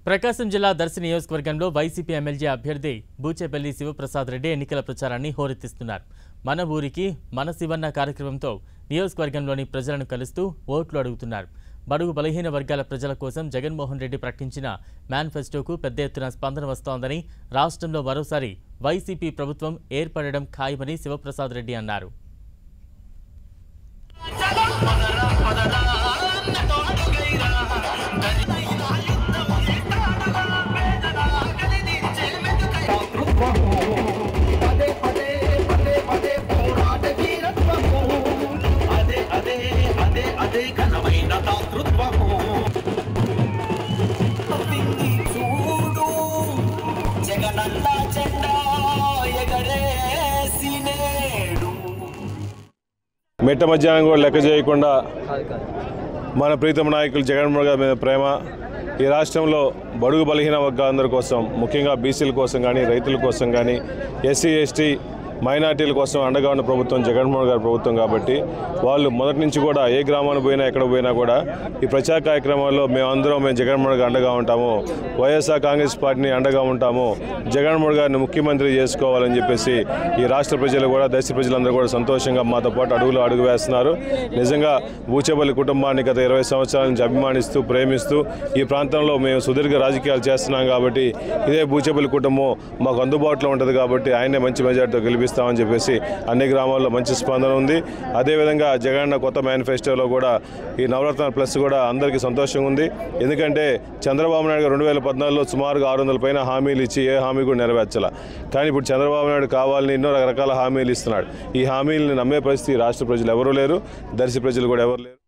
ప్రకాశం జిల్లా దర్శి నియోజకవర్గంలో YCP MLA అభ్యర్థి బూచేపల్లి శివప్రసాద్ రెడ్డి ఎన్నికల ప్రచారాన్ని హోరెత్తిస్తున్నారు. మన ఊరికి మన శివన్న కార్యక్రమంతో నియోజకవర్గంలోని ప్రజలను కలుస్తూ ఓట్లు అడుగుతున్నారు. బడుగు బలహీన వర్గాల ప్రజల కోసం జగన్మోహన్ రెడ్డి ప్రకటించిన మేనిఫెస్టోకు పెద్ద ఎత్తున స్పందన వస్తోందని, రాష్ట్రంలో మరోసారి వైసీపీ ప్రభుత్వం ఏర్పడడం ఖాయమని శివప్రసాద్ రెడ్డి అన్నారు. మిట్ట మధ్యాహ్నం కూడా లెక్క చేయకుండా మన ప్రీతమ నాయకులు జగన్మోహన్ గారి మీద ప్రేమ, ఈ రాష్ట్రంలో బడుగు బలహీన వర్గాలందరి కోసం, ముఖ్యంగా బీసీల కోసం కానీ, రైతుల కోసం కానీ, ఎస్సీ ఎస్టీ మైనార్టీల కోసం అండగా ఉన్న ప్రభుత్వం జగన్మోహన్ గారి ప్రభుత్వం. కాబట్టి వాళ్ళు మొదటి నుంచి కూడా ఏ గ్రామానికి పోయినా ఎక్కడ పోయినా కూడా ఈ ప్రచార కార్యక్రమాల్లో మేము జగన్మోహన్ గారికి అండగా ఉంటాము, వైఎస్ఆర్ కాంగ్రెస్ పార్టీని అండగా ఉంటాము, జగన్మోహన్ గారిని ముఖ్యమంత్రి చేసుకోవాలని చెప్పేసి ఈ రాష్ట్ర ప్రజలు కూడా, దేశ ప్రజలందరూ కూడా సంతోషంగా మాతో పాటు అడుగు వేస్తున్నారు. నిజంగా బూచేపల్లి కుటుంబాన్ని గత 20 సంవత్సరాల నుంచి అభిమానిస్తూ, ప్రేమిస్తూ ఈ ప్రాంతంలో మేము సుదీర్ఘ రాజకీయాలు చేస్తున్నాం. కాబట్టి ఇదే బూచేపల్లి కుటుంబం మాకు అందుబాటులో ఉంటుంది. కాబట్టి ఆయనే మంచి మెజార్టీతో గెలిపిస్తామని చెప్పేసి అన్ని గ్రామాల్లో మంచి స్పందన ఉంది. అదేవిధంగా జగనన్న కొత్త మేనిఫెస్టోలో కూడా ఈ నవరత్న ప్లస్ కూడా అందరికీ సంతోషంగా ఉంది. ఎందుకంటే చంద్రబాబు నాయుడు గారు 2014లో సుమారుగా 600 పైన హామీలు ఇచ్చి ఏ హామీ కూడా నెరవేర్చాల. కానీ ఇప్పుడు చంద్రబాబు నాయుడు కావాలని ఎన్నో రకరకాల హామీలు ఇస్తున్నాడు. ఈ హామీలను నమ్మే పరిస్థితి రాష్ట్ర ప్రజలు ఎవరూ లేరు, దర్శి ప్రజలు కూడా ఎవరు లేరు.